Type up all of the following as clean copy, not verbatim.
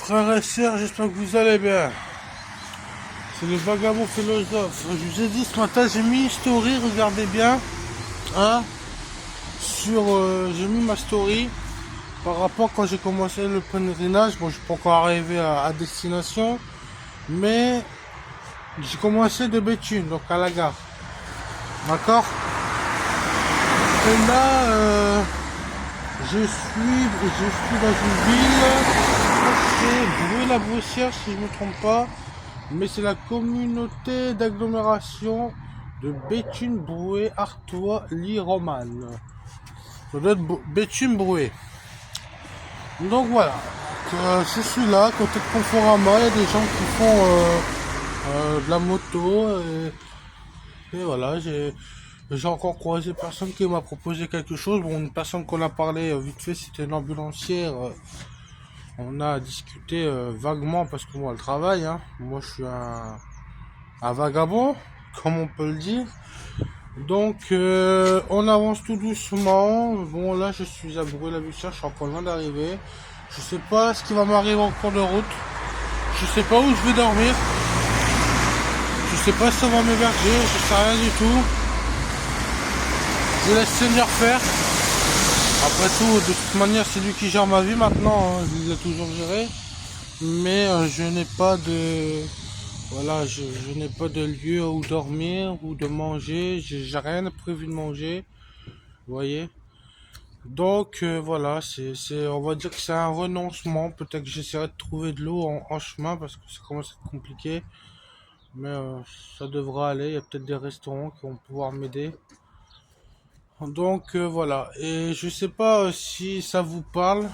Frères et sœurs, j'espère que vous allez bien. C'est le vagabond philosophe. Je vous ai dit ce matin, j'ai mis une story, regardez bien. Hein, j'ai mis ma story par rapport quand j'ai commencé le pèlerinage. Bon, je suis pas encore arrivé à destination, mais j'ai commencé de Béthune, donc à la gare. D'accord. Et là, je suis dans une ville. C'est Bruay-la-Boissière si je ne me trompe pas, mais c'est la communauté d'agglomération de Béthune-Bruay-Artois-Lie-Romane. Ça doit être Béthune-Bruay. Donc voilà, je suis là, côté de Conforama, il y a des gens qui font de la moto, et voilà, j'ai encore croisé personne qui m'a proposé quelque chose. Bon, une personne qu'on a parlé vite fait, c'était une ambulancière. On a discuté vaguement parce que moi, le travail, hein, moi je suis un vagabond, comme on peut le dire. Donc on avance tout doucement. Bon, là je suis à Bruay-la-Boissière, je suis encore loin d'arriver. Je sais pas ce qui va m'arriver en cours de route. Je sais pas où je vais dormir. Je sais pas si ça va m'héberger, je sais rien du tout. Je laisse Seigneur faire. Après tout, de toute manière, c'est lui qui gère ma vie maintenant, hein. Il l'a toujours géré. Mais je n'ai pas de... Voilà, je n'ai pas de lieu où dormir ou de manger. J'ai rien prévu de manger. Vous voyez. Donc voilà, on va dire que c'est un renoncement. Peut-être que j'essaierai de trouver de l'eau en chemin parce que ça commence à être compliqué. Mais ça devra aller. Il y a peut-être des restaurants qui vont pouvoir m'aider. Donc voilà, et je sais pas si ça vous parle.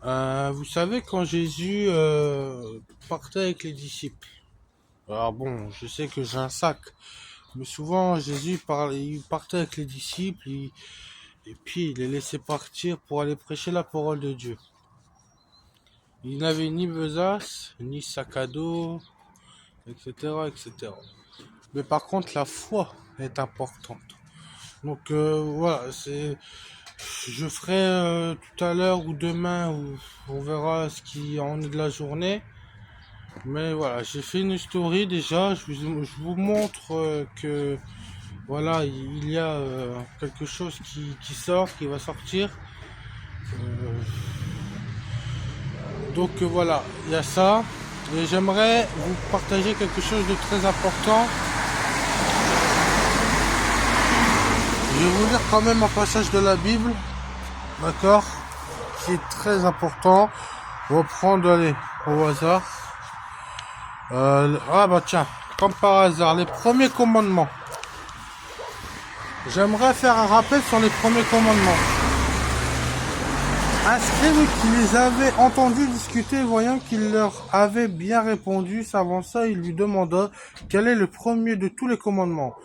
Vous savez quand Jésus partait avec les disciples. Alors bon, je sais que j'ai un sac, mais souvent Jésus il partait avec les disciples et puis il les laissait partir pour aller prêcher la parole de Dieu. Il n'avait ni besace, ni sac à dos, etc., etc. Mais par contre, la foi est importante. Donc voilà, je ferai tout à l'heure ou demain, on verra ce qui en est de la journée. Mais voilà, j'ai fait une story déjà. Je vous montre que voilà, il y a quelque chose qui sort, qui va sortir. Donc voilà, il y a ça. Et j'aimerais vous partager quelque chose de très important. Je vais vous lire quand même un passage de la Bible, d'accord, qui est très important. On va prendre, allez, au hasard. Ah bah tiens, comme par hasard, les premiers commandements. J'aimerais faire un rappel sur les premiers commandements. Un scribe qui les avait entendus discuter, voyant qu'il leur avait bien répondu, s'avança et lui demanda quel est le premier de tous les commandements.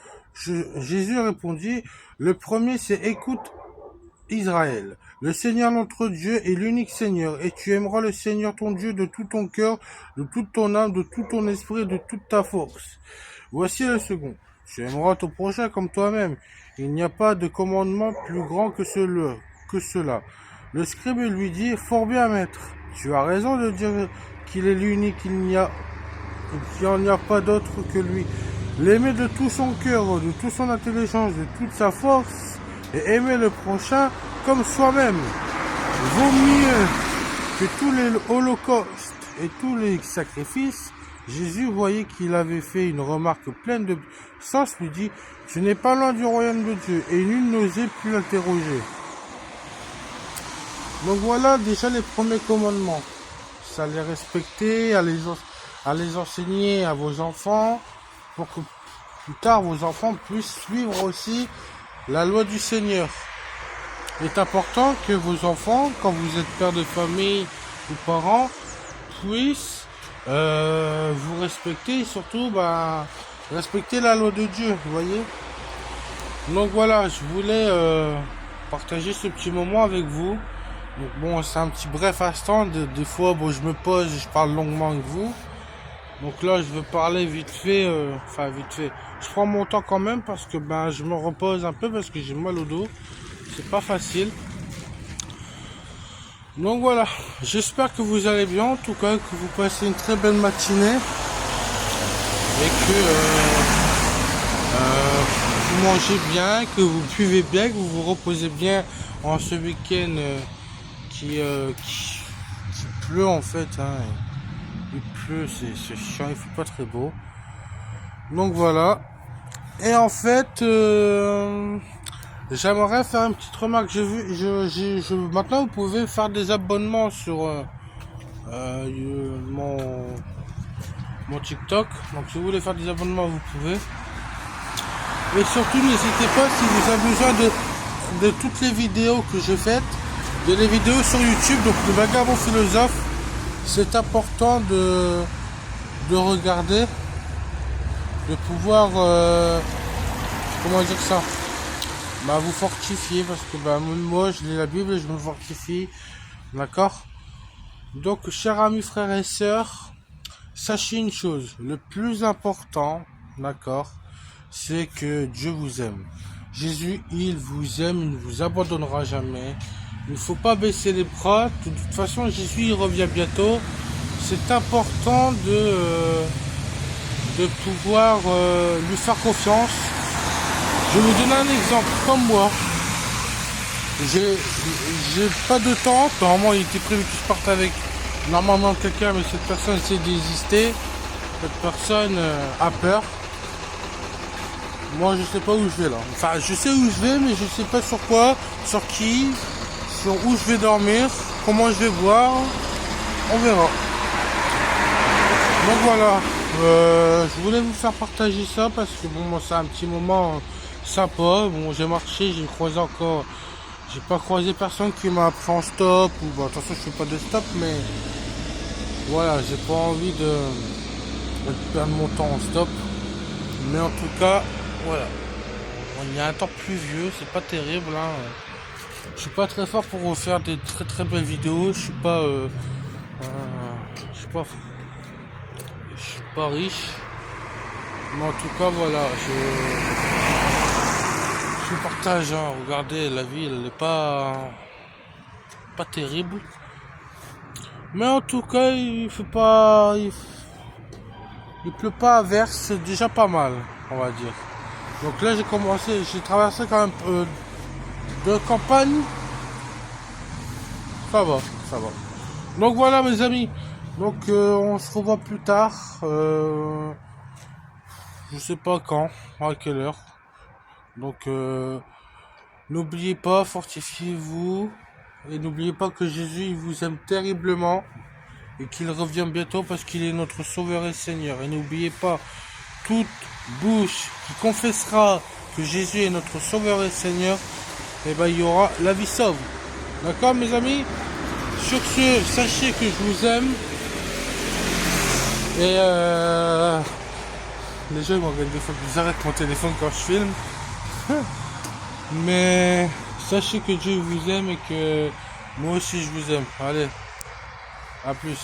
Jésus répondit, le premier c'est écoute Israël, le Seigneur notre Dieu est l'unique Seigneur, et tu aimeras le Seigneur ton Dieu de tout ton cœur, de toute ton âme, de tout ton esprit, de toute ta force. Voici le second, tu aimeras ton prochain comme toi-même. Il n'y a pas de commandement plus grand que cela. Le scribe lui dit, fort bien maître, tu as raison de dire qu'il est l'unique, qu'il n'y en a pas d'autre que lui. L'aimer de tout son cœur, de toute son intelligence, de toute sa force, et aimer le prochain comme soi-même. Vaut mieux que tous les holocaustes et tous les sacrifices. Jésus voyait qu'il avait fait une remarque pleine de sens, lui dit, tu n'es pas loin du royaume de Dieu, et nul n'osait plus l'interroger. Donc voilà déjà les premiers commandements. Ça les respecter, à les enseigner à vos enfants, pour que plus tard vos enfants puissent suivre aussi la loi du Seigneur. Il est important que vos enfants, quand vous êtes père de famille ou parents, puissent vous respecter et surtout respecter la loi de Dieu, vous voyez. Donc voilà, je voulais partager ce petit moment avec vous. Donc bon, c'est un petit bref instant. Des fois, bon, je me pose et je parle longuement avec vous. Donc là, je veux parler vite fait. Vite fait. Je prends mon temps quand même parce que je me repose un peu parce que j'ai mal au dos. C'est pas facile. Donc voilà, j'espère que vous allez bien, en tout cas que vous passez une très belle matinée et que vous mangez bien, que vous buvez bien, que vous vous reposez bien en ce week-end qui pleut en fait. Hein. Il pleut, c'est chiant, il fait pas très beau. Donc voilà. Et en fait, j'aimerais faire une petite remarque. J'ai vu, maintenant vous pouvez faire des abonnements sur mon TikTok. Donc si vous voulez faire des abonnements, vous pouvez. Et surtout, n'hésitez pas si vous avez besoin de toutes les vidéos que j'ai faites. Il y a des vidéos sur YouTube, donc le Vagabond Philosophe. C'est important de regarder, de pouvoir, comment dire ça, vous fortifier, parce que moi je lis la Bible et je me fortifie, d'accord. Donc chers amis, frères et sœurs, sachez une chose, le plus important, d'accord, c'est que Dieu vous aime. Jésus, il vous aime, il ne vous abandonnera jamais. Il ne faut pas baisser les bras. De toute façon, Jésus, il revient bientôt. C'est important de pouvoir lui faire confiance. Je vais vous donner un exemple. Comme moi, j'ai pas de temps. Normalement, il était prévu que je parte avec normalement quelqu'un, mais cette personne s'est désistée. Cette personne a peur. Moi, je sais pas où je vais là. Enfin, je sais où je vais, mais je sais pas sur quoi, sur qui, sur où je vais dormir, comment je vais voir. On verra. Donc voilà. Je voulais vous faire partager ça parce que bon, moi, c'est un petit moment sympa. Bon, j'ai marché, j'ai croisé encore. J'ai pas croisé personne qui m'a pris en stop ou bon, attention, je fais pas de stop, mais voilà, j'ai pas envie de perdre mon temps en stop. Mais en tout cas, voilà. Il y a un temps pluvieux, c'est pas terrible. Hein. Je suis pas très fort pour refaire des très très belles vidéos. Je suis pas riche. Mais en tout cas, voilà. Je partage. Hein. Regardez, la vie, elle n'est pas terrible. Mais en tout cas, il pleut pas à verse, c'est déjà pas mal, on va dire. Donc là, j'ai traversé quand même de campagne. Ça va. Donc voilà, mes amis. Donc on se revoit plus tard. Je sais pas quand, à quelle heure. Donc n'oubliez pas, fortifiez-vous. Et n'oubliez pas que Jésus, il vous aime terriblement. Et qu'il revient bientôt parce qu'il est notre Sauveur et Seigneur. Et n'oubliez pas, toute bouche qui confessera que Jésus est notre Sauveur et Seigneur, il y aura la vie sauve. D'accord, mes amis? Sur ce, sachez que je vous aime. Et les gens ils m'ont des fois que j'arrête mon téléphone quand je filme. Mais sachez que Dieu vous aime et que moi aussi je vous aime. Allez, à plus.